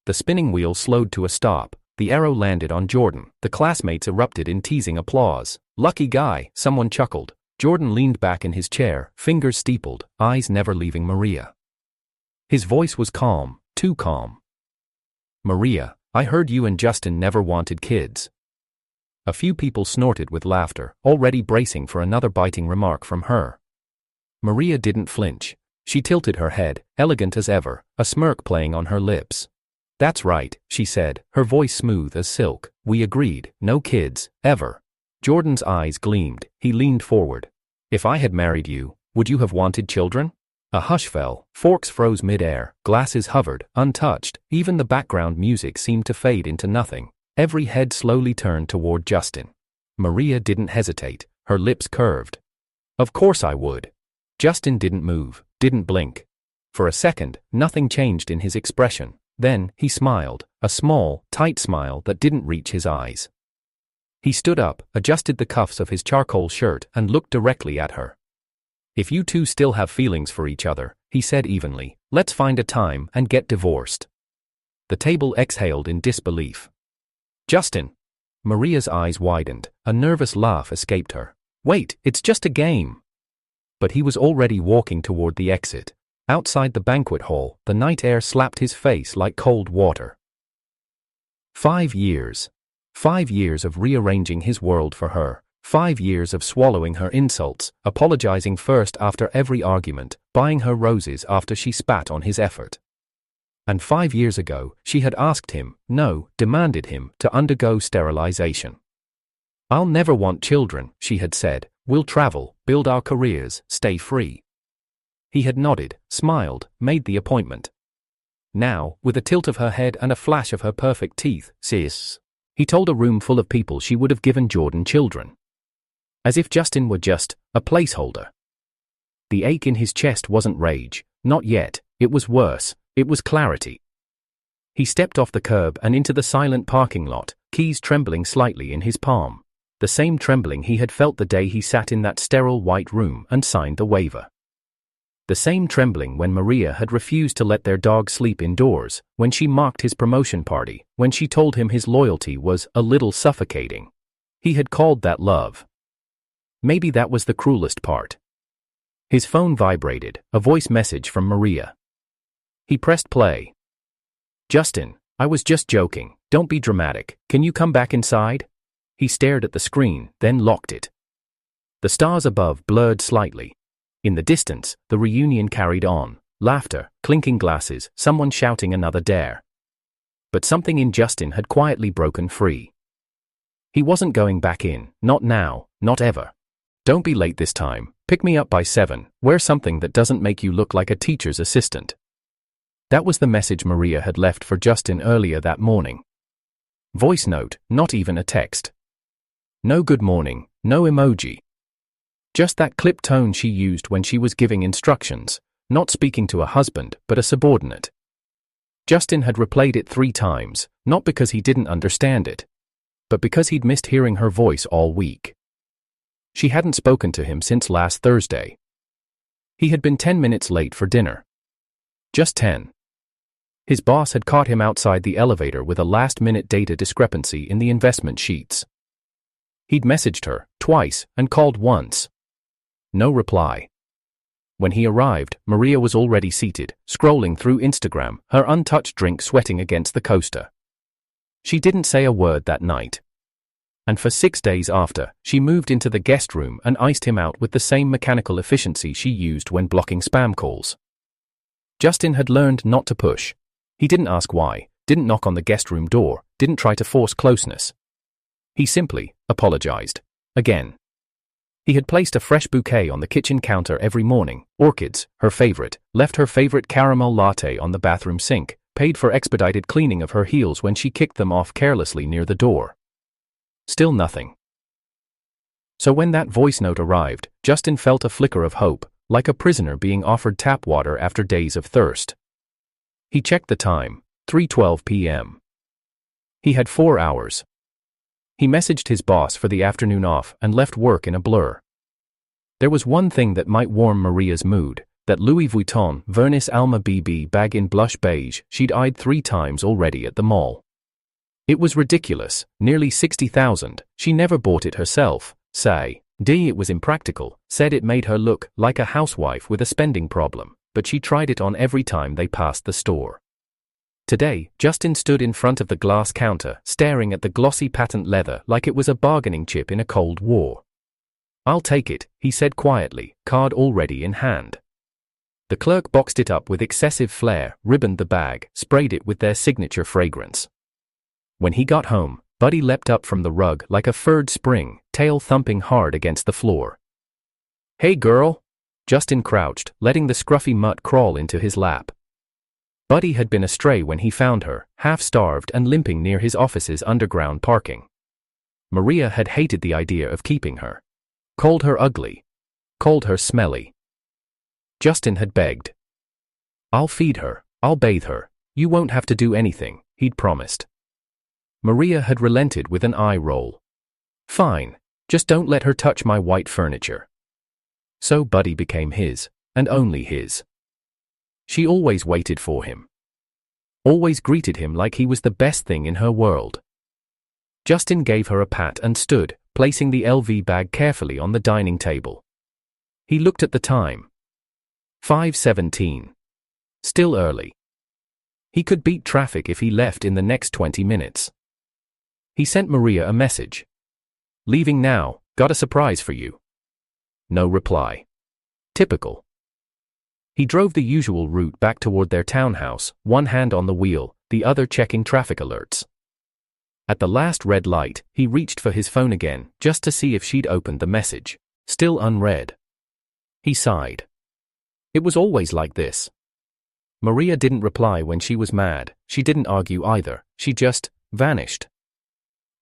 The spinning wheel slowed to a stop. The arrow landed on Jordan. The classmates erupted in teasing applause. "Lucky guy," someone chuckled. Jordan leaned back in his chair, fingers steepled, eyes never leaving Maria. His voice was calm, too calm. "Maria, I heard you and Justin never wanted kids." A few people snorted with laughter, already bracing for another biting remark from her. Maria didn't flinch. She tilted her head, elegant as ever, a smirk playing on her lips. "That's right," she said, her voice smooth as silk. "We agreed, no kids, ever." Jordan's eyes gleamed. He leaned forward. "If I had married you, would you have wanted children?" A hush fell, forks froze mid-air, glasses hovered, untouched, even the background music seemed to fade into nothing. Every head slowly turned toward Justin. Maria didn't hesitate, her lips curved. "Of course I would." Justin didn't move, didn't blink. For a second, nothing changed in his expression. Then, he smiled, a small, tight smile that didn't reach his eyes. He stood up, adjusted the cuffs of his charcoal shirt, and looked directly at her. "If you two still have feelings for each other," he said evenly, "let's find a time and get divorced." The table exhaled in disbelief. "Justin!" Maria's eyes widened, a nervous laugh escaped her. "Wait, it's just a game." But he was already walking toward the exit. Outside the banquet hall, the night air slapped his face like cold water. 5 years. 5 years of rearranging his world for her. 5 years of swallowing her insults, apologizing first after every argument, buying her roses after she spat on his effort. And 5 years ago, she had asked him, no, demanded him, to undergo sterilization. "I'll never want children," she had said. "We'll travel, build our careers, stay free." He had nodded, smiled, made the appointment. Now, with a tilt of her head and a flash of her perfect teeth, "Sis," he told a room full of people she would have given Jordan children. As if Justin were just a placeholder. The ache in his chest wasn't rage, not yet, it was worse, it was clarity. He stepped off the curb and into the silent parking lot, keys trembling slightly in his palm. The same trembling he had felt the day he sat in that sterile white room and signed the waiver. The same trembling when Maria had refused to let their dog sleep indoors, when she mocked his promotion party, when she told him his loyalty was a little suffocating. He had called that love. Maybe that was the cruelest part. His phone vibrated, a voice message from Maria. He pressed play. "Justin, I was just joking, don't be dramatic, can you come back inside?" He stared at the screen, then locked it. The stars above blurred slightly. In the distance, the reunion carried on, laughter, clinking glasses, someone shouting another dare. But something in Justin had quietly broken free. He wasn't going back in, not now, not ever. "Don't be late this time, pick me up by 7, wear something that doesn't make you look like a teacher's assistant." That was the message Maria had left for Justin earlier that morning. Voice note, not even a text. No good morning, no emoji. Just that clipped tone she used when she was giving instructions, not speaking to a husband, but a subordinate. Justin had replayed it 3 times, not because he didn't understand it, but because he'd missed hearing her voice all week. She hadn't spoken to him since last Thursday. He had been 10 minutes late for dinner. Just 10. His boss had caught him outside the elevator with a last-minute data discrepancy in the investment sheets. He'd messaged her, twice, and called once. No reply. When he arrived, Maria was already seated, scrolling through Instagram, her untouched drink sweating against the coaster. She didn't say a word that night. And for 6 days after, she moved into the guest room and iced him out with the same mechanical efficiency she used when blocking spam calls. Justin had learned not to push. He didn't ask why, didn't knock on the guest room door, didn't try to force closeness. He simply apologized. Again. He had placed a fresh bouquet on the kitchen counter every morning, orchids, her favorite, left her favorite caramel latte on the bathroom sink, paid for expedited cleaning of her heels when she kicked them off carelessly near the door. Still nothing. So when that voice note arrived, Justin felt a flicker of hope, like a prisoner being offered tap water after days of thirst. He checked the time, 3:12 p.m. He had 4 hours. He messaged his boss for the afternoon off and left work in a blur. There was one thing that might warm Maria's mood. That Louis Vuitton Vernis Alma BB bag in blush beige she'd eyed 3 times already at the mall. It was ridiculous, nearly 60,000, she never bought it herself, say. It was impractical, said it made her look like a housewife with a spending problem, but she tried it on every time they passed the store. Today, Justin stood in front of the glass counter, staring at the glossy patent leather like it was a bargaining chip in a Cold War. "I'll take it," he said quietly, card already in hand. The clerk boxed it up with excessive flair, ribboned the bag, sprayed it with their signature fragrance. When he got home, Buddy leapt up from the rug like a furred spring, tail thumping hard against the floor. "Hey girl!" Justin crouched, letting the scruffy mutt crawl into his lap. Buddy had been astray when he found her, half-starved and limping near his office's underground parking. Maria had hated the idea of keeping her. Called her ugly. Called her smelly. Justin had begged. "I'll feed her, I'll bathe her, you won't have to do anything," he'd promised. Maria had relented with an eye roll. "Fine, just don't let her touch my white furniture." So Buddy became his, and only his. She always waited for him. Always greeted him like he was the best thing in her world. Justin gave her a pat and stood, placing the LV bag carefully on the dining table. He looked at the time. 5:17. Still early. He could beat traffic if he left in the next 20 minutes. He sent Maria a message. "Leaving now, got a surprise for you." No reply. Typical. He drove the usual route back toward their townhouse, one hand on the wheel, the other checking traffic alerts. At the last red light, he reached for his phone again, just to see if she'd opened the message. Still unread. He sighed. It was always like this. Maria didn't reply when she was mad, she didn't argue either, she just vanished.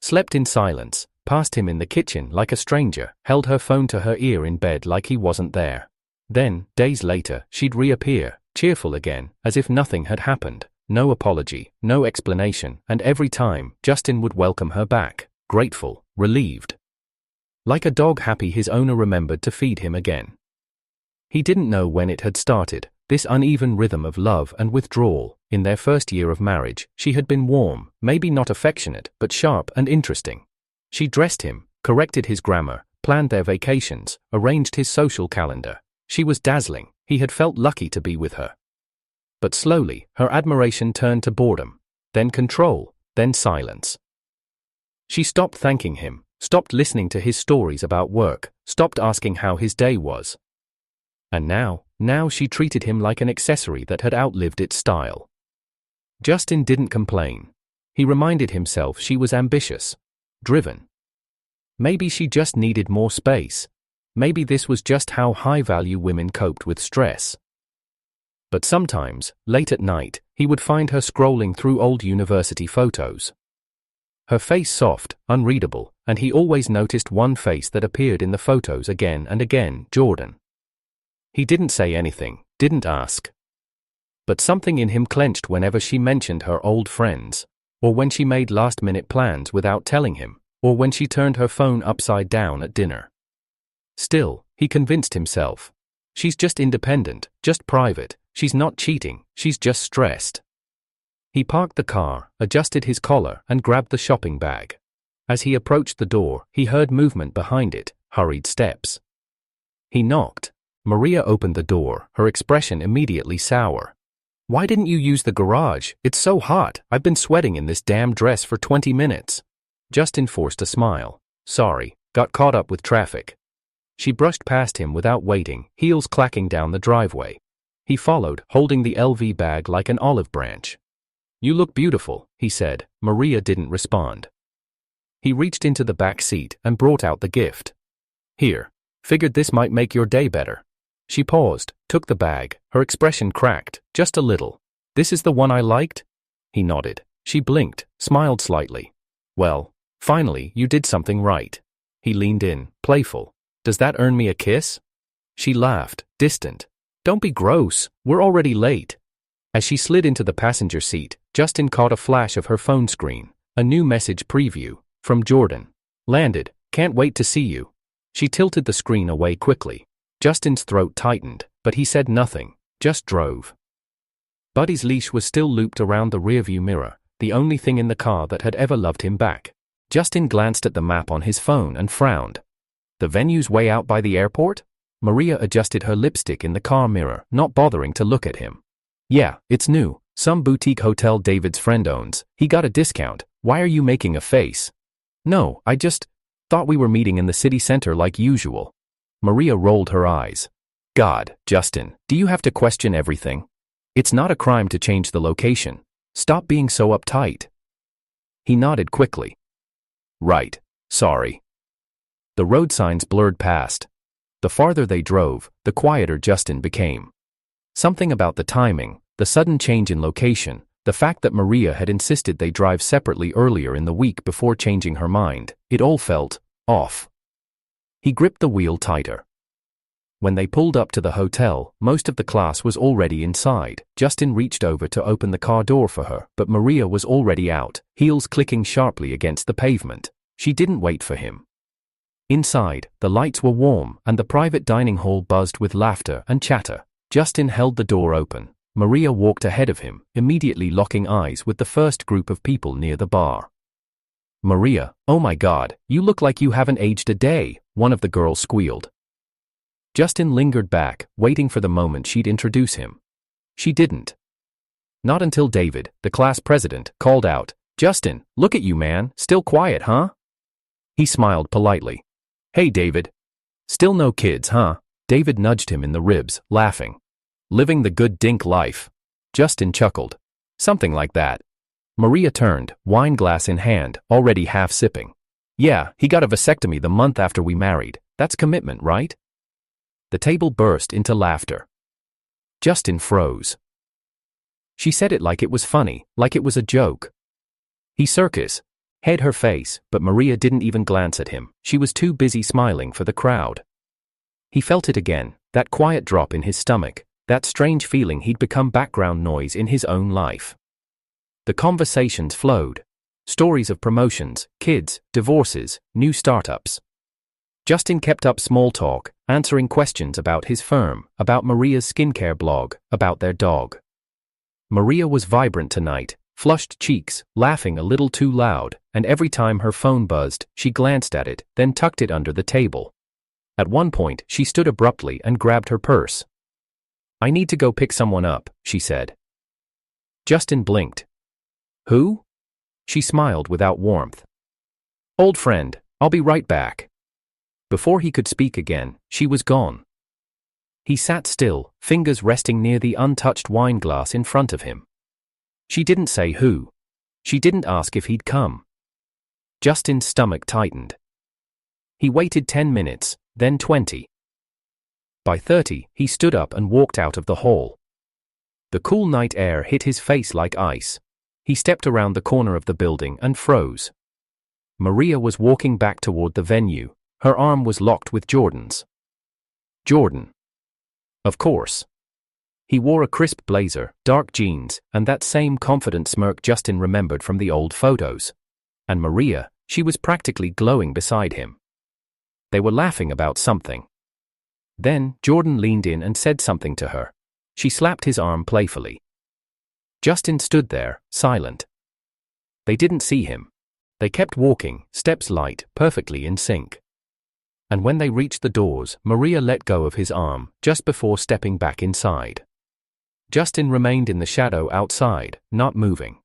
Slept in silence, passed him in the kitchen like a stranger, held her phone to her ear in bed like he wasn't there. Then, days later, she'd reappear, cheerful again, as if nothing had happened, no apology, no explanation, and every time, Justin would welcome her back, grateful, relieved. Like a dog happy his owner remembered to feed him again. He didn't know when it had started, this uneven rhythm of love and withdrawal. In their first year of marriage, she had been warm, maybe not affectionate, but sharp and interesting. She dressed him, corrected his grammar, planned their vacations, arranged his social calendar. She was dazzling, he had felt lucky to be with her. But slowly, her admiration turned to boredom, then control, then silence. She stopped thanking him, stopped listening to his stories about work, stopped asking how his day was. And now she treated him like an accessory that had outlived its style. Justin didn't complain. He reminded himself she was ambitious, driven. Maybe she just needed more space. Maybe this was just how high-value women coped with stress. But sometimes, late at night, he would find her scrolling through old university photos. Her face soft, unreadable, and he always noticed one face that appeared in the photos again and again, Jordan. He didn't say anything, didn't ask. But something in him clenched whenever she mentioned her old friends, or when she made last-minute plans without telling him, or when she turned her phone upside down at dinner. Still, he convinced himself. She's just independent, just private, she's not cheating, she's just stressed. He parked the car, adjusted his collar, and grabbed the shopping bag. As he approached the door, he heard movement behind it, hurried steps. He knocked. Maria opened the door, her expression immediately sour. "Why didn't you use the garage? It's so hot, I've been sweating in this damn dress for 20 minutes. Justin forced a smile. "Sorry, got caught up with traffic." She brushed past him without waiting, heels clacking down the driveway. He followed, holding the LV bag like an olive branch. "You look beautiful," he said. Maria didn't respond. He reached into the back seat and brought out the gift. "Here. Figured this might make your day better." She paused, took the bag, her expression cracked, just a little. "This is the one I liked?" He nodded. She blinked, smiled slightly. "Well, finally, you did something right." He leaned in, playful. "Does that earn me a kiss?" She laughed, distant. "Don't be gross, we're already late." As she slid into the passenger seat, Justin caught a flash of her phone screen, a new message preview, from Jordan. "Landed, can't wait to see you." She tilted the screen away quickly. Justin's throat tightened. but he said nothing, just drove. Buddy's leash was still looped around the rearview mirror, the only thing in the car that had ever loved him back. Justin glanced at the map on his phone and frowned. The venue's way out by the airport? Maria adjusted her lipstick in the car mirror, not bothering to look at him. Yeah, it's new. Some boutique hotel David's friend owns. He got a discount. Why are you making a face? No, I just thought we were meeting in the city center like usual. Maria rolled her eyes. God, Justin, do you have to question everything? It's not a crime to change the location. Stop being so uptight. He nodded quickly. Right, sorry. The road signs blurred past. The farther they drove, the quieter Justin became. Something about the timing, the sudden change in location, the fact that Maria had insisted they drive separately earlier in the week before changing her mind, it all felt off. He gripped the wheel tighter. When they pulled up to the hotel, most of the class was already inside. Justin reached over to open the car door for her, but Maria was already out, heels clicking sharply against the pavement. She didn't wait for him. Inside, the lights were warm, and the private dining hall buzzed with laughter and chatter. Justin held the door open. Maria walked ahead of him, immediately locking eyes with the first group of people near the bar. Maria, oh my God, you look like you haven't aged a day, one of the girls squealed. Justin lingered back, waiting for the moment she'd introduce him. She didn't. Not until David, the class president, called out, Justin, look at you, man, still quiet, huh? He smiled politely. Hey, David. Still no kids, huh? David nudged him in the ribs, laughing. Living the good DINK life. Justin chuckled. Something like that. Maria turned, wine glass in hand, already half sipping. Yeah, he got a vasectomy the month after we married. That's commitment, right? The table burst into laughter. Justin froze. She said it like it was funny, like it was a joke. He circus. Hid her face, but Maria didn't even glance at him. She was too busy smiling for the crowd. He felt it again, that quiet drop in his stomach, that strange feeling he'd become background noise in his own life. The conversations flowed. Stories of promotions, kids, divorces, new startups. Justin kept up small talk, answering questions about his firm, about Maria's skincare blog, about their dog. Maria was vibrant tonight, flushed cheeks, laughing a little too loud, and every time her phone buzzed, she glanced at it, then tucked it under the table. At one point, she stood abruptly and grabbed her purse. I need to go pick someone up, she said. Justin blinked. Who? She smiled without warmth. Old friend, I'll be right back. Before he could speak again, she was gone. He sat still, fingers resting near the untouched wine glass in front of him. She didn't say who. She didn't ask if he'd come. Justin's stomach tightened. He waited 10 minutes, then 20. By 30, he stood up and walked out of the hall. The cool night air hit his face like ice. He stepped around the corner of the building and froze. Maria was walking back toward the venue. Her arm was locked with Jordan's. Jordan. Of course. He wore a crisp blazer, dark jeans, and that same confident smirk Justin remembered from the old photos. And Maria, she was practically glowing beside him. They were laughing about something. Then, Jordan leaned in and said something to her. She slapped his arm playfully. Justin stood there, silent. They didn't see him. They kept walking, steps light, perfectly in sync. And when they reached the doors, Maria let go of his arm, just before stepping back inside. Justin remained in the shadow outside, not moving.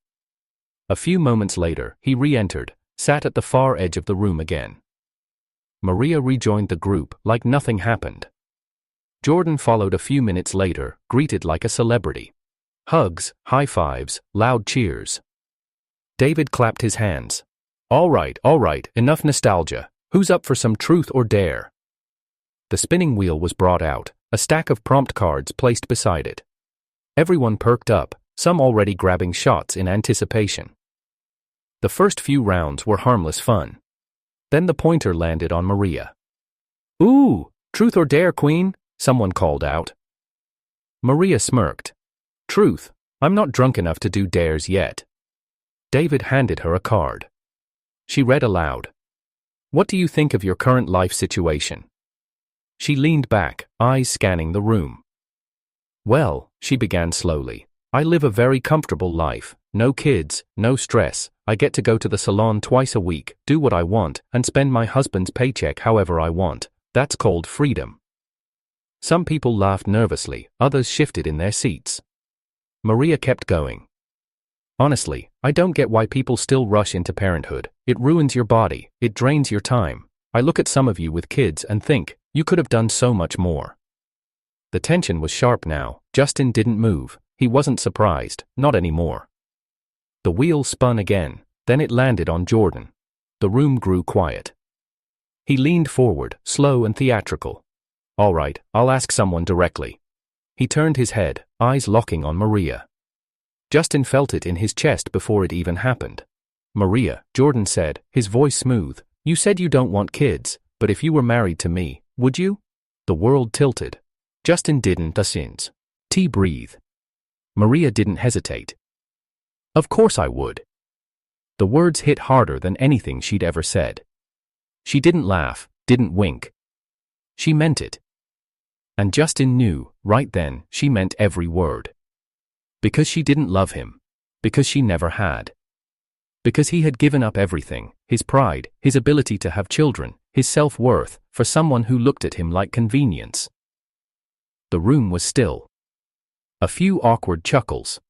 A few moments later, he re-entered, sat at the far edge of the room again. Maria rejoined the group like nothing happened. Jordan followed a few minutes later, greeted like a celebrity. Hugs, high fives, loud cheers. David clapped his hands. All right, enough nostalgia. Who's up for some truth or dare? The spinning wheel was brought out, a stack of prompt cards placed beside it. Everyone perked up, some already grabbing shots in anticipation. The first few rounds were harmless fun. Then the pointer landed on Maria. Ooh, truth or dare, queen, someone called out. Maria smirked. Truth, I'm not drunk enough to do dares yet. David handed her a card. She read aloud. What do you think of your current life situation? She leaned back, eyes scanning the room. Well, she began slowly. I live a very comfortable life. No kids, no stress. I get to go to the salon twice a week, do what I want, and spend my husband's paycheck however I want. That's called freedom. Some people laughed nervously, others shifted in their seats. Maria kept going. Honestly, I don't get why people still rush into parenthood. It ruins your body, it drains your time. I look at some of you with kids and think, you could have done so much more. The tension was sharp now. Justin didn't move. He wasn't surprised, not anymore. The wheel spun again, then it landed on Jordan. The room grew quiet. He leaned forward, slow and theatrical. All right, I'll ask someone directly. He turned his head, eyes locking on Maria. Justin felt it in his chest before it even happened. Maria, Jordan said, his voice smooth, you said you don't want kids, but if you were married to me, would you? The world tilted. Justin didn't since. Breathe. Maria didn't hesitate. Of course I would. The words hit harder than anything she'd ever said. She didn't laugh, didn't wink. She meant it. And Justin knew, right then, she meant every word. Because she didn't love him. Because she never had. Because he had given up everything, his pride, his ability to have children, his self-worth, for someone who looked at him like convenience. The room was still. A few awkward chuckles.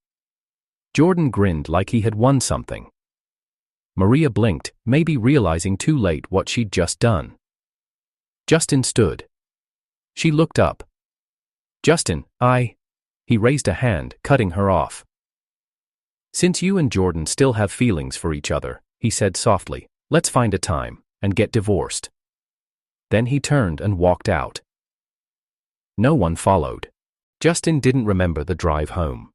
Jordan grinned like he had won something. Maria blinked, maybe realizing too late what she'd just done. Justin stood. She looked up. Justin, He raised a hand, cutting her off. Since you and Jordan still have feelings for each other, he said softly, let's find a time, and get divorced. Then he turned and walked out. No one followed. Justin didn't remember the drive home.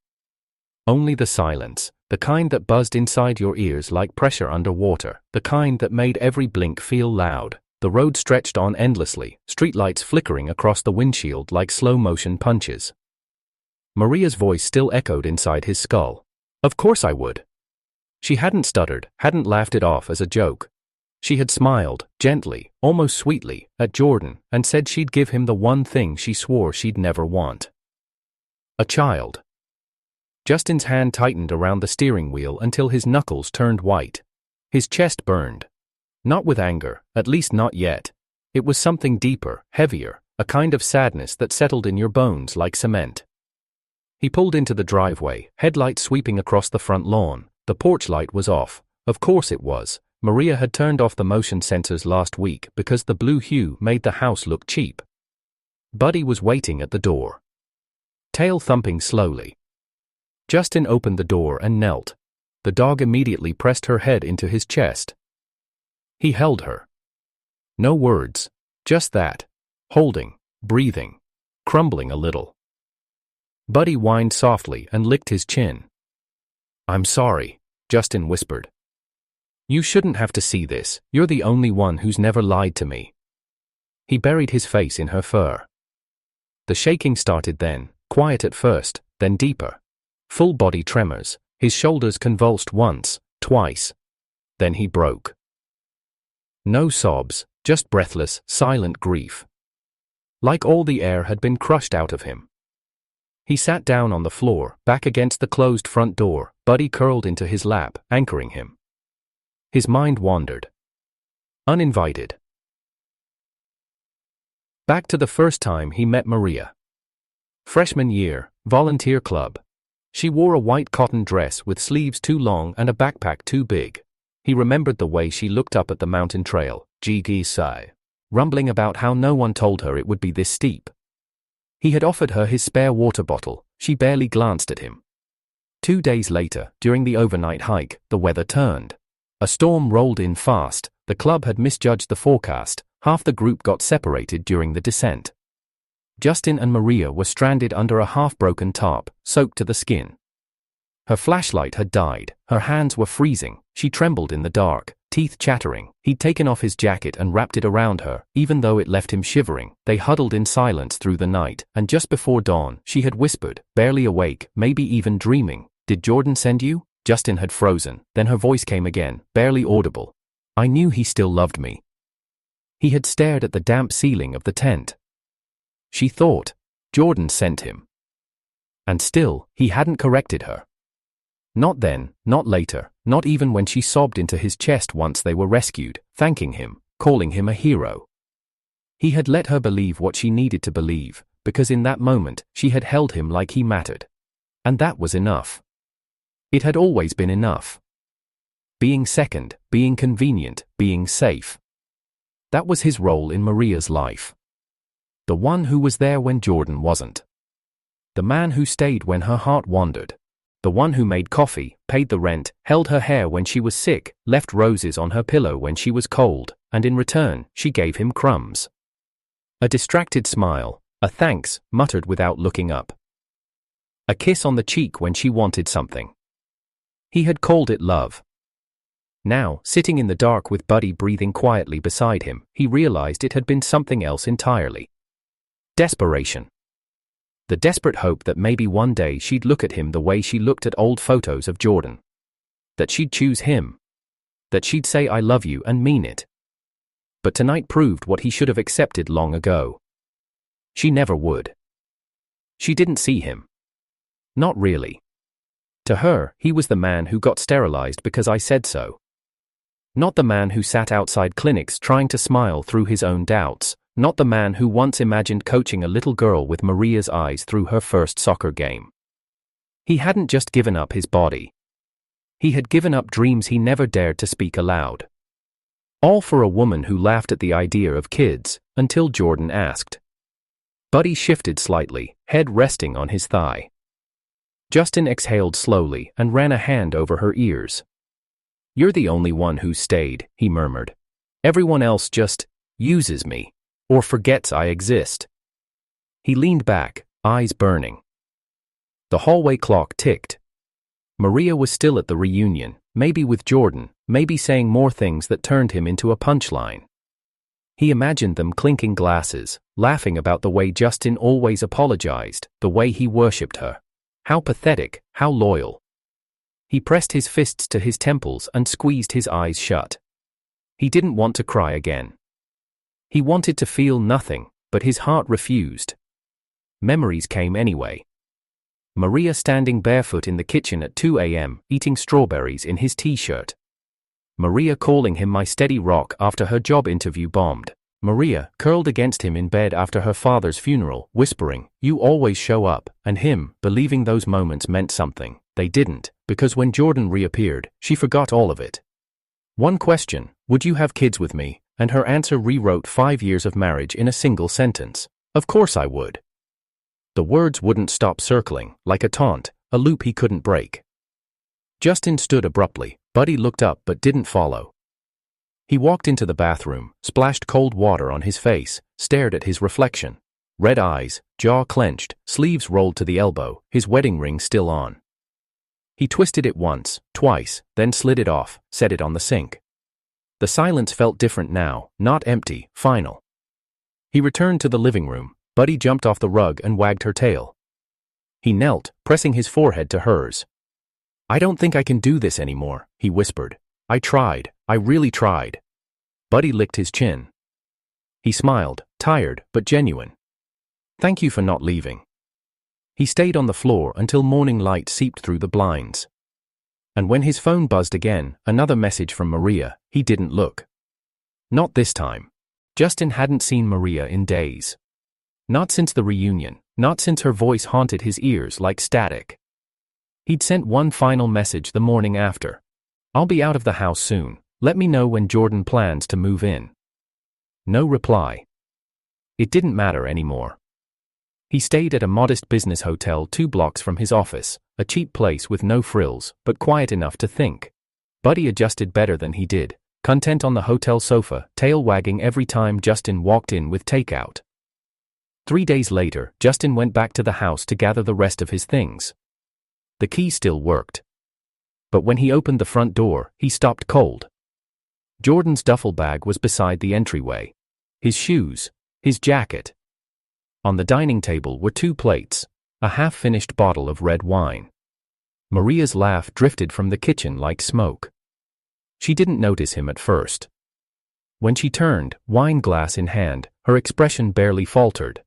Only the silence, the kind that buzzed inside your ears like pressure underwater, the kind that made every blink feel loud. The road stretched on endlessly, streetlights flickering across the windshield like slow-motion punches. Maria's voice still echoed inside his skull. Of course I would. She hadn't stuttered, hadn't laughed it off as a joke. She had smiled, gently, almost sweetly, at Jordan, and said she'd give him the one thing she swore she'd never want. A child. Justin's hand tightened around the steering wheel until his knuckles turned white. His chest burned. Not with anger, at least not yet. It was something deeper, heavier, a kind of sadness that settled in your bones like cement. He pulled into the driveway, headlights sweeping across the front lawn. The porch light was off. Of course it was. Maria had turned off the motion sensors last week because the blue hue made the house look cheap. Buddy was waiting at the door. Tail thumping slowly. Justin opened the door and knelt. The dog immediately pressed her head into his chest. He held her. No words. Just that. Holding, breathing, crumbling a little. Buddy whined softly and licked his chin. I'm sorry, Justin whispered. You shouldn't have to see this. You're the only one who's never lied to me. He buried his face in her fur. The shaking started then, quiet at first, then deeper. Full body tremors. His shoulders convulsed once, twice. Then he broke. No sobs, just breathless, silent grief. Like all the air had been crushed out of him. He sat down on the floor, back against the closed front door, Buddy curled into his lap, anchoring him. His mind wandered. Uninvited. Back to the first time he met Maria. Freshman year, volunteer club. She wore a white cotton dress with sleeves too long and a backpack too big. He remembered the way she looked up at the mountain trail, sigh, rumbling about how no one told her it would be this steep. He had offered her his spare water bottle. She barely glanced at him. 2 days later, during the overnight hike, the weather turned. A storm rolled in fast. The club had misjudged the forecast. Half the group got separated during the descent. Justin and Maria were stranded under a half-broken tarp, soaked to the skin. Her flashlight had died. Her hands were freezing. She trembled in the dark, teeth chattering. He'd taken off his jacket and wrapped it around her, even though it left him shivering. They huddled in silence through the night, and just before dawn, she had whispered, barely awake, maybe even dreaming, "Did Jordan send you?" Justin had frozen. Then her voice came again, barely audible. "I knew he still loved me." He had stared at the damp ceiling of the tent. She thought, Jordan sent him. And still, he hadn't corrected her. Not then, not later, not even when she sobbed into his chest once they were rescued, thanking him, calling him a hero. He had let her believe what she needed to believe, because in that moment, she had held him like he mattered. And that was enough. It had always been enough. Being second, being convenient, being safe. That was his role in Maria's life. The one who was there when Jordan wasn't. The man who stayed when her heart wandered. The one who made coffee, paid the rent, held her hair when she was sick, left roses on her pillow when she was cold, and in return, she gave him crumbs. A distracted smile, a thanks, muttered without looking up. A kiss on the cheek when she wanted something. He had called it love. Now, sitting in the dark with Buddy breathing quietly beside him, he realized it had been something else entirely. Desperation. The desperate hope that maybe one day she'd look at him the way she looked at old photos of Jordan. That she'd choose him. That she'd say I love you and mean it. But tonight proved what he should have accepted long ago. She never would. She didn't see him. Not really. To her, he was the man who got sterilized because I said so. Not the man who sat outside clinics trying to smile through his own doubts. Not the man who once imagined coaching a little girl with Maria's eyes through her first soccer game. He hadn't just given up his body. He had given up dreams he never dared to speak aloud. All for a woman who laughed at the idea of kids, until Jordan asked. Buddy shifted slightly, head resting on his thigh. Justin exhaled slowly and ran a hand over her ears. You're the only one who stayed, he murmured. Everyone else just uses me. Or forgets I exist. He leaned back, eyes burning. The hallway clock ticked. Maria was still at the reunion, maybe with Jordan, maybe saying more things that turned him into a punchline. He imagined them clinking glasses, laughing about the way Justin always apologized, the way he worshipped her. How pathetic, how loyal. He pressed his fists to his temples and squeezed his eyes shut. He didn't want to cry again. He wanted to feel nothing, but his heart refused. Memories came anyway. Maria standing barefoot in the kitchen at 2 a.m., eating strawberries in his t-shirt. Maria calling him my steady rock after her job interview bombed. Maria, curled against him in bed after her father's funeral, whispering, "You always show up," and him, believing those moments meant something. They didn't, because when Jordan reappeared, she forgot all of it. One question, would you have kids with me? And her answer rewrote 5 years of marriage in a single sentence. Of course I would. The words wouldn't stop circling, like a taunt, a loop he couldn't break. Justin stood abruptly. Buddy looked up but didn't follow. He walked into the bathroom, splashed cold water on his face, stared at his reflection. Red eyes, jaw clenched, sleeves rolled to the elbow, his wedding ring still on. He twisted it once, twice, then slid it off, set it on the sink. The silence felt different now, not empty, final. He returned to the living room. Buddy jumped off the rug and wagged her tail. He knelt, pressing his forehead to hers. I don't think I can do this anymore, he whispered. I tried, I really tried. Buddy licked his chin. He smiled, tired but genuine. Thank you for not leaving. He stayed on the floor until morning light seeped through the blinds. And when his phone buzzed again, another message from Maria, he didn't look. Not this time. Justin hadn't seen Maria in days. Not since the reunion, not since her voice haunted his ears like static. He'd sent one final message the morning after. I'll be out of the house soon, let me know when Jordan plans to move in. No reply. It didn't matter anymore. He stayed at a modest business hotel 2 blocks from his office, a cheap place with no frills, but quiet enough to think. Buddy adjusted better than he did, content on the hotel sofa, tail wagging every time Justin walked in with takeout. 3 days later, Justin went back to the house to gather the rest of his things. The key still worked. But when he opened the front door, he stopped cold. Jordan's duffel bag was beside the entryway. His shoes, his jacket. On the dining table were 2 plates, a half-finished bottle of red wine. Maria's laugh drifted from the kitchen like smoke. She didn't notice him at first. When she turned, wine glass in hand, her expression barely faltered.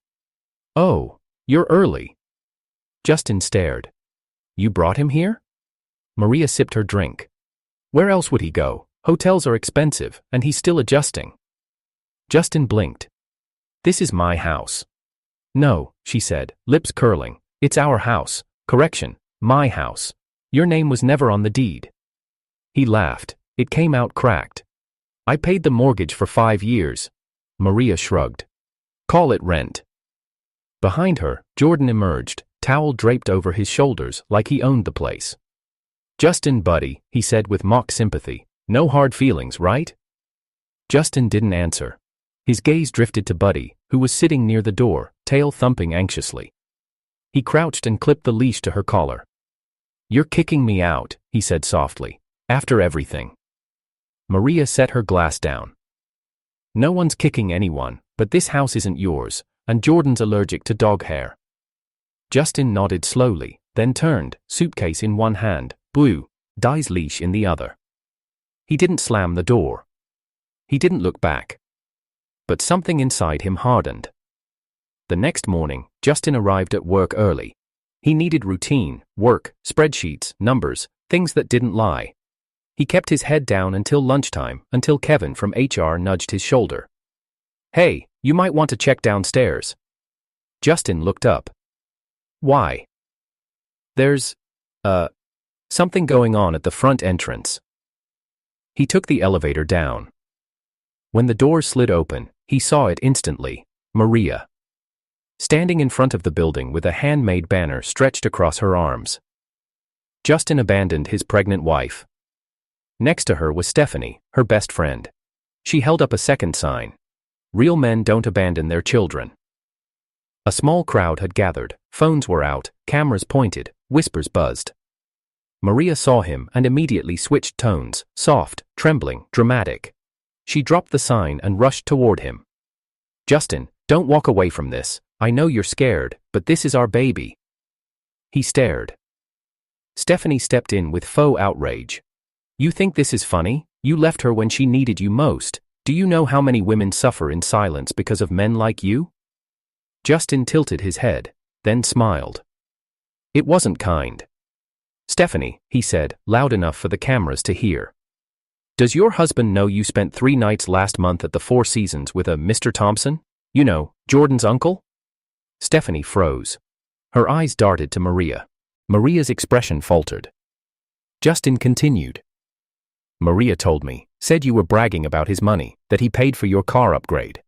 Oh, you're early. Justin stared. You brought him here? Maria sipped her drink. Where else would he go? Hotels are expensive, and he's still adjusting. Justin blinked. This is my house. No, she said, lips curling. It's our house. Correction, my house. Your name was never on the deed. He laughed. It came out cracked. I paid the mortgage for 5 years. Maria shrugged. Call it rent. Behind her, Jordan emerged, towel draped over his shoulders like he owned the place. Justin, buddy, he said with mock sympathy. No hard feelings, right? Justin didn't answer. His gaze drifted to Buddy, who was sitting near the door, tail thumping anxiously. He crouched and clipped the leash to her collar. You're kicking me out, he said softly. After everything. Maria set her glass down. No one's kicking anyone, but this house isn't yours, and Jordan's allergic to dog hair. Justin nodded slowly, then turned, suitcase in one hand, Di's leash in the other. He didn't slam the door. He didn't look back. But something inside him hardened. The next morning, Justin arrived at work early. He needed routine, work, spreadsheets, numbers, things that didn't lie. He kept his head down until lunchtime, until Kevin from HR nudged his shoulder. Hey, you might want to check downstairs. Justin looked up. Why? There's, something going on at the front entrance. He took the elevator down. When the door slid open, he saw it instantly. Maria. Standing in front of the building with a handmade banner stretched across her arms. Justin abandoned his pregnant wife. Next to her was Stephanie, her best friend. She held up a second sign. Real men don't abandon their children. A small crowd had gathered, phones were out, cameras pointed, whispers buzzed. Maria saw him and immediately switched tones, soft, trembling, dramatic. She dropped the sign and rushed toward him. Justin, don't walk away from this. I know you're scared, but this is our baby. He stared. Stephanie stepped in with faux outrage. You think this is funny? You left her when she needed you most. Do you know how many women suffer in silence because of men like you? Justin tilted his head, then smiled. It wasn't kind. Stephanie, he said, loud enough for the cameras to hear. Does your husband know you spent 3 nights last month at the Four Seasons with a Mr. Thompson? You know, Jordan's uncle? Stephanie froze. Her eyes darted to Maria. Maria's expression faltered. Justin continued. Maria told me, said you were bragging about his money, that he paid for your car upgrade.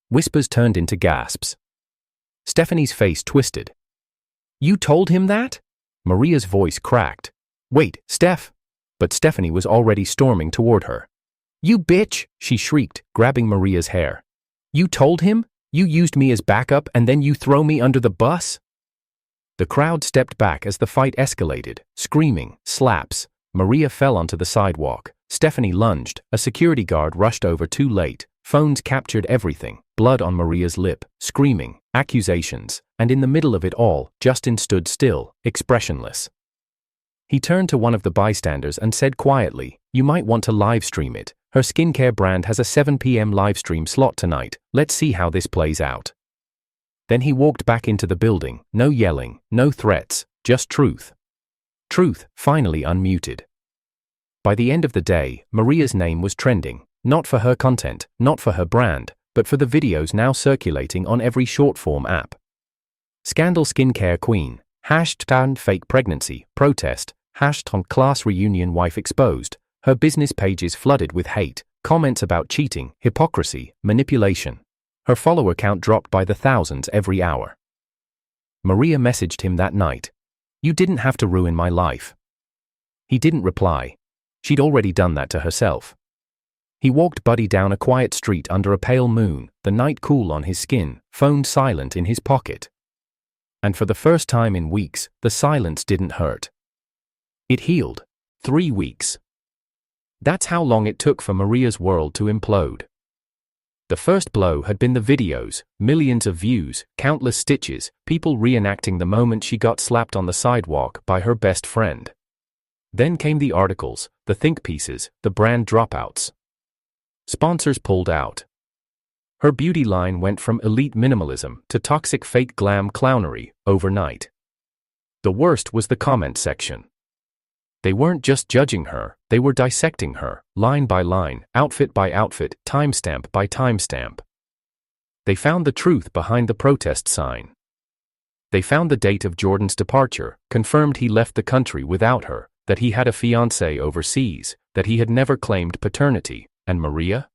Whispers turned into gasps. Stephanie's face twisted. You told him that? Maria's voice cracked. Wait, Steph. But Stephanie was already storming toward her. You bitch, she shrieked, grabbing Maria's hair. You told him? You used me as backup and then you throw me under the bus? The crowd stepped back as the fight escalated, screaming, slaps. Maria fell onto the sidewalk. Stephanie lunged. A security guard rushed over too late. Phones captured everything. Blood on Maria's lip, screaming, accusations, and in the middle of it all, Justin stood still, expressionless. He turned to one of the bystanders and said quietly, you might want to live stream it. Her skincare brand has a 7 p.m. live stream slot tonight. Let's see how this plays out. Then he walked back into the building. No yelling, no threats, just truth. Truth, finally unmuted. By the end of the day, Maria's name was trending, not for her content, not for her brand, but for the videos now circulating on every short-form app. Scandal skincare queen, hashtag fake pregnancy, protest, hashtag class reunion wife exposed. Her business pages flooded with hate, comments about cheating, hypocrisy, manipulation. Her follower count dropped by the thousands every hour. Maria messaged him that night. You didn't have to ruin my life. He didn't reply. She'd already done that to herself. He walked Buddy down a quiet street under a pale moon, the night cool on his skin, phone silent in his pocket. And for the first time in weeks, the silence didn't hurt. It healed. 3 weeks. That's how long it took for Maria's world to implode. The first blow had been the videos, millions of views, countless stitches, people reenacting the moment she got slapped on the sidewalk by her best friend. Then came the articles, the think pieces, the brand dropouts. Sponsors pulled out. Her beauty line went from elite minimalism to toxic fake glam clownery overnight. The worst was the comment section. They weren't just judging her, they were dissecting her, line by line, outfit by outfit, timestamp by timestamp. They found the truth behind the protest sign. They found the date of Jordan's departure, confirmed he left the country without her, that he had a fiancée overseas, that he had never claimed paternity, and Maria?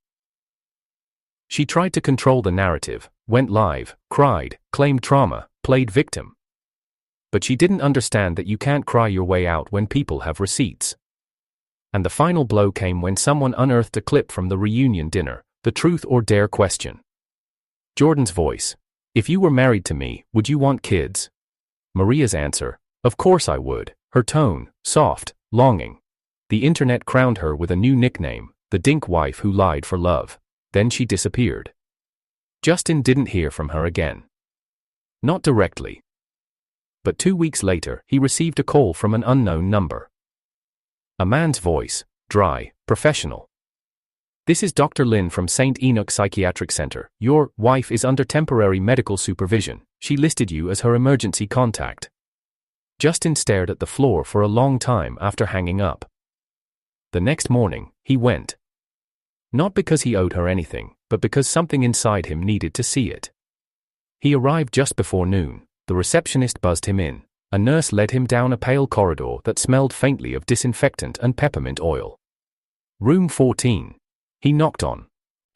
She tried to control the narrative, went live, cried, claimed trauma, played victim. But she didn't understand that you can't cry your way out when people have receipts. And the final blow came when someone unearthed a clip from the reunion dinner, the truth or dare question. Jordan's voice. If you were married to me, would you want kids? Maria's answer. Of course I would. Her tone, soft, longing. The internet crowned her with a new nickname, the DINK wife who lied for love. Then she disappeared. Justin didn't hear from her again. Not directly. But 2 weeks later, he received a call from an unknown number. A man's voice, dry, professional. This is Dr. Lin from St. Enoch Psychiatric Center. Your wife is under temporary medical supervision. She listed you as her emergency contact. Justin stared at the floor for a long time after hanging up. The next morning, he went. Not because he owed her anything, but because something inside him needed to see it. He arrived just before noon. The receptionist buzzed him in. A nurse led him down a pale corridor that smelled faintly of disinfectant and peppermint oil. Room 14. He knocked on.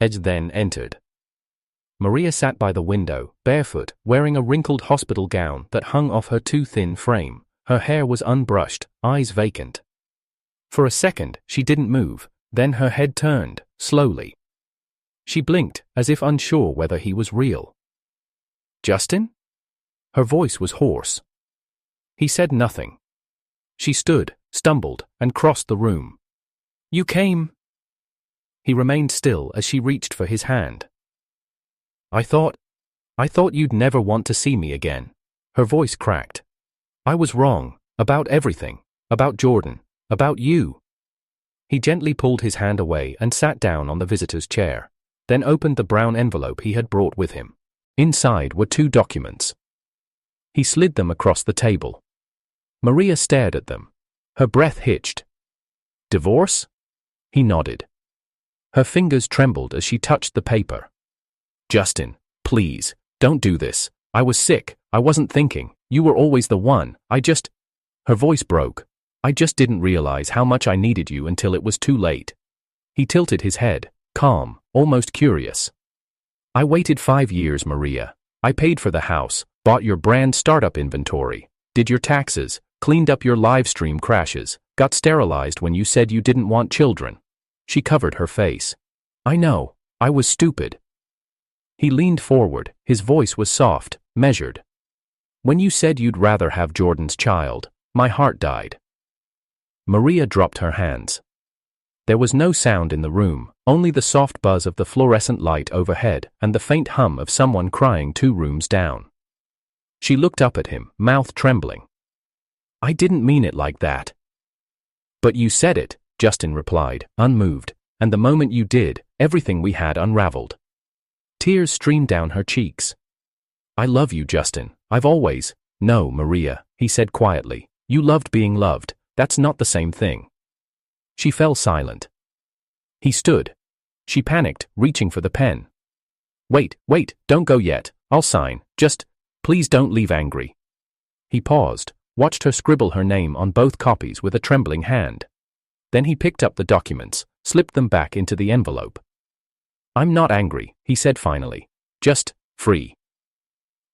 Edge then entered. Maria sat by the window, barefoot, wearing a wrinkled hospital gown that hung off her too thin frame. Her hair was unbrushed, eyes vacant. For a second, she didn't move, then her head turned, slowly. She blinked, as if unsure whether he was real. Justin? Her voice was hoarse. He said nothing. She stood, stumbled, and crossed the room. You came? He remained still as she reached for his hand. I thought you'd never want to see me again. Her voice cracked. I was wrong, about everything, about Jordan, about you. He gently pulled his hand away and sat down on the visitor's chair, then opened the brown envelope he had brought with him. Inside were 2 documents. He slid them across the table. Maria stared at them. Her breath hitched. Divorce? He nodded. Her fingers trembled as she touched the paper. Justin, please, don't do this. I was sick, I wasn't thinking, you were always the one, Her voice broke. I just didn't realize how much I needed you until it was too late. He tilted his head, calm, almost curious. I waited 5 years, Maria. I paid for the house, bought your brand startup inventory, did your taxes, cleaned up your live stream crashes, got sterilized when you said you didn't want children. She covered her face. I know, I was stupid. He leaned forward, his voice was soft, measured. When you said you'd rather have Jordan's child, my heart died. Maria dropped her hands. There was no sound in the room, only the soft buzz of the fluorescent light overhead and the faint hum of someone crying 2 rooms down. She looked up at him, mouth trembling. I didn't mean it like that. But you said it, Justin replied, unmoved, and the moment you did, everything we had unraveled. Tears streamed down her cheeks. I love you, Justin, I've always. No, Maria, he said quietly, you loved being loved, that's not the same thing. She fell silent. He stood. She panicked, reaching for the pen. Wait, don't go yet, I'll sign, please don't leave angry. He paused, watched her scribble her name on both copies with a trembling hand. Then he picked up the documents, slipped them back into the envelope. I'm not angry, he said finally. Just free.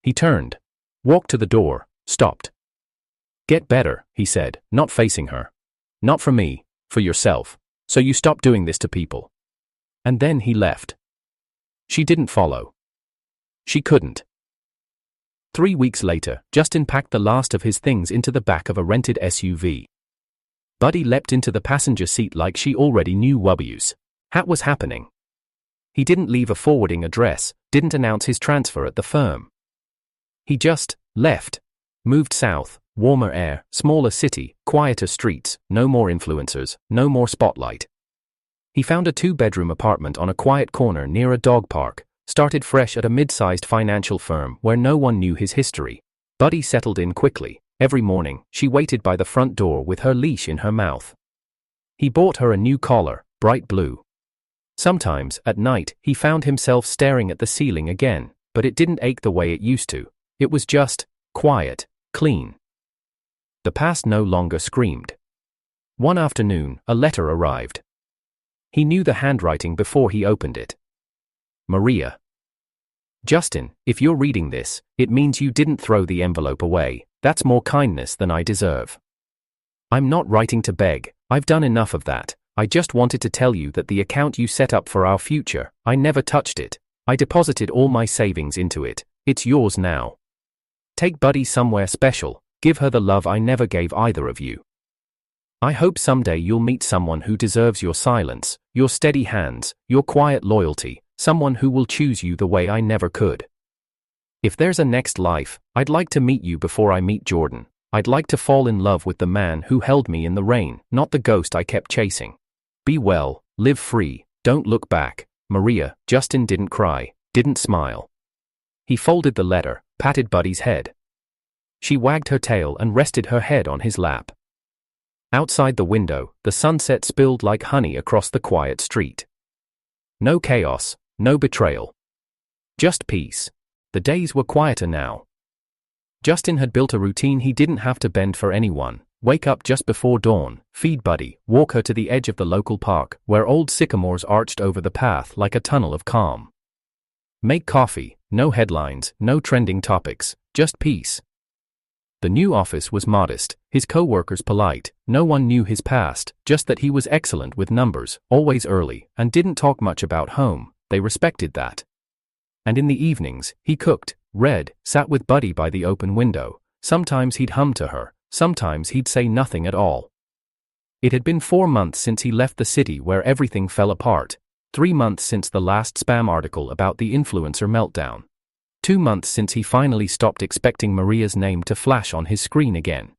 He turned, walked to the door, stopped. Get better, he said, not facing her. Not for me, for yourself, so you stop doing this to people. And then he left. She didn't follow. She couldn't. 3 weeks later, Justin packed the last of his things into the back of a rented SUV. Buddy leapt into the passenger seat like she already knew what was happening. He didn't leave a forwarding address, didn't announce his transfer at the firm. He just left. Moved south, warmer air, smaller city, quieter streets, no more influencers, no more spotlight. He found a 2-bedroom apartment on a quiet corner near a dog park, started fresh at a mid-sized financial firm where no one knew his history. Buddy settled in quickly, Every morning, she waited by the front door with her leash in her mouth. He bought her a new collar, bright blue. Sometimes, at night, he found himself staring at the ceiling again, but it didn't ache the way it used to. It was just quiet, clean. The past no longer screamed. One afternoon, a letter arrived. He knew the handwriting before he opened it. Maria. Justin, if you're reading this, it means you didn't throw the envelope away. That's more kindness than I deserve. I'm not writing to beg, I've done enough of that. I just wanted to tell you that the account you set up for our future, I never touched it. I deposited all my savings into it. It's yours now. Take Buddy somewhere special, give her the love I never gave either of you. I hope someday you'll meet someone who deserves your silence, your steady hands, your quiet loyalty, someone who will choose you the way I never could. If there's a next life, I'd like to meet you before I meet Jordan. I'd like to fall in love with the man who held me in the rain, not the ghost I kept chasing. Be well, live free, don't look back. Maria. Justin didn't cry, didn't smile. He folded the letter, patted Buddy's head. She wagged her tail and rested her head on his lap. Outside the window, the sunset spilled like honey across the quiet street. No chaos, no betrayal. Just peace. The days were quieter now. Justin had built a routine he didn't have to bend for anyone. Wake up just before dawn, feed Buddy, walk her to the edge of the local park, where old sycamores arched over the path like a tunnel of calm. Make coffee, no headlines, no trending topics, just peace. The new office was modest, his co-workers polite, no one knew his past, just that he was excellent with numbers, always early, and didn't talk much about home. They respected that. And in the evenings, he cooked, read, sat with Buddy by the open window. Sometimes he'd hum to her, sometimes he'd say nothing at all. It had been 4 months since he left the city where everything fell apart, 3 months since the last spam article about the influencer meltdown. 2 months since he finally stopped expecting Maria's name to flash on his screen again.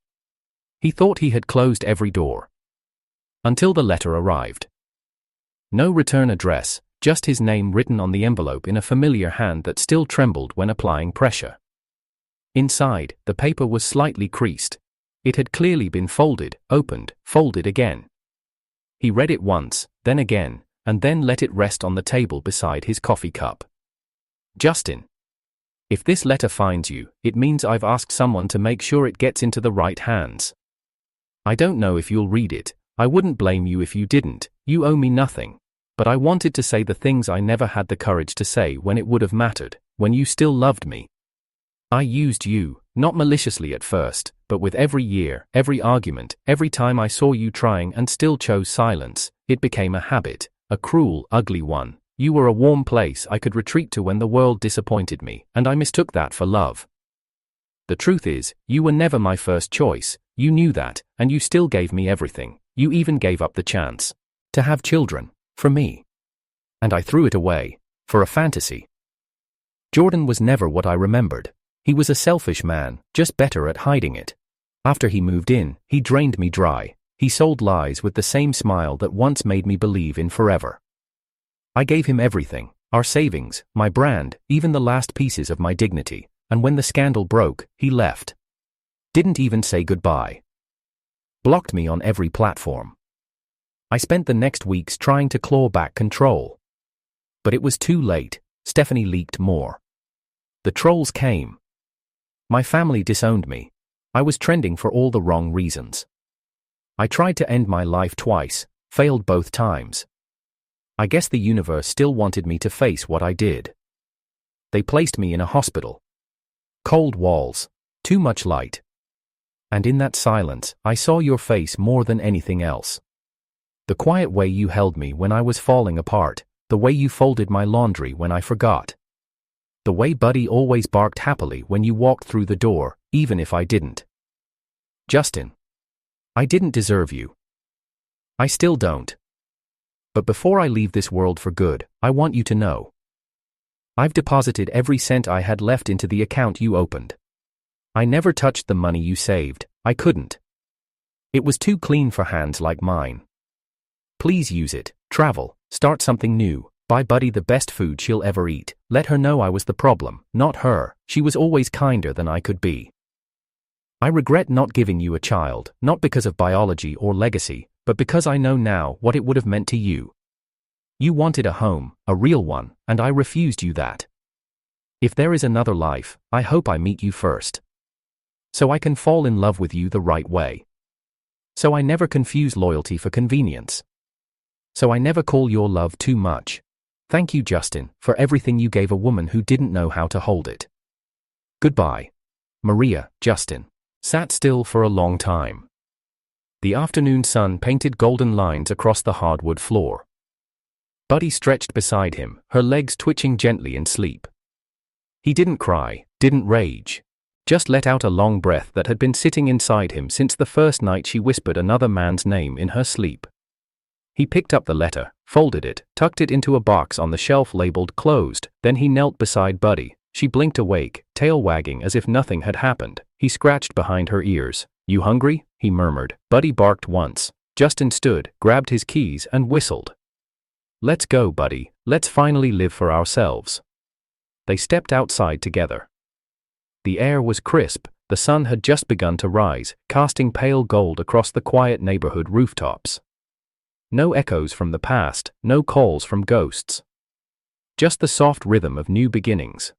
He thought he had closed every door. Until the letter arrived. No return address, just his name written on the envelope in a familiar hand that still trembled when applying pressure. Inside, the paper was slightly creased. It had clearly been folded, opened, folded again. He read it once, then again, and then let it rest on the table beside his coffee cup. Justin. If this letter finds you, it means I've asked someone to make sure it gets into the right hands. I don't know if you'll read it. I wouldn't blame you if you didn't. You owe me nothing. But I wanted to say the things I never had the courage to say when it would have mattered, when you still loved me. I used you, not maliciously at first, but with every year, every argument, every time I saw you trying and still chose silence, it became a habit, a cruel, ugly one. You were a warm place I could retreat to when the world disappointed me, and I mistook that for love. The truth is, you were never my first choice, you knew that, and you still gave me everything. You even gave up the chance to have children, for me. And I threw it away, for a fantasy. Jordan was never what I remembered. He was a selfish man, just better at hiding it. After he moved in, he drained me dry. He sold lies with the same smile that once made me believe in forever. I gave him everything, our savings, my brand, even the last pieces of my dignity, and when the scandal broke, he left. Didn't even say goodbye. Blocked me on every platform. I spent the next weeks trying to claw back control. But it was too late. Stephanie leaked more. The trolls came. My family disowned me. I was trending for all the wrong reasons. I tried to end my life twice, failed both times. I guess the universe still wanted me to face what I did. They placed me in a hospital. Cold walls, too much light. And in that silence, I saw your face more than anything else. The quiet way you held me when I was falling apart, the way you folded my laundry when I forgot. The way Buddy always barked happily when you walked through the door, even if I didn't. Justin. I didn't deserve you. I still don't. But before I leave this world for good, I want you to know. I've deposited every cent I had left into the account you opened. I never touched the money you saved, I couldn't. It was too clean for hands like mine. Please use it, travel, start something new, buy Buddy the best food she'll ever eat, let her know I was the problem, not her, she was always kinder than I could be. I regret not giving you a child, not because of biology or legacy, but because I know now what it would have meant to you. You wanted a home, a real one, and I refused you that. If there is another life, I hope I meet you first. So I can fall in love with you the right way. So I never confuse loyalty for convenience. So I never call your love too much. Thank you, Justin, for everything you gave a woman who didn't know how to hold it. Goodbye. Maria. Justin sat still for a long time. The afternoon sun painted golden lines across the hardwood floor. Buddy stretched beside him, her legs twitching gently in sleep. He didn't cry, didn't rage. Just let out a long breath that had been sitting inside him since the first night she whispered another man's name in her sleep. He picked up the letter, folded it, tucked it into a box on the shelf labeled closed, then he knelt beside Buddy. She blinked awake, tail wagging as if nothing had happened. He scratched behind her ears. You hungry? He murmured. Buddy barked once. Justin stood, grabbed his keys and whistled. Let's go, Buddy. Let's finally live for ourselves. They stepped outside together. The air was crisp, the sun had just begun to rise, casting pale gold across the quiet neighborhood rooftops. No echoes from the past, no calls from ghosts. Just the soft rhythm of new beginnings.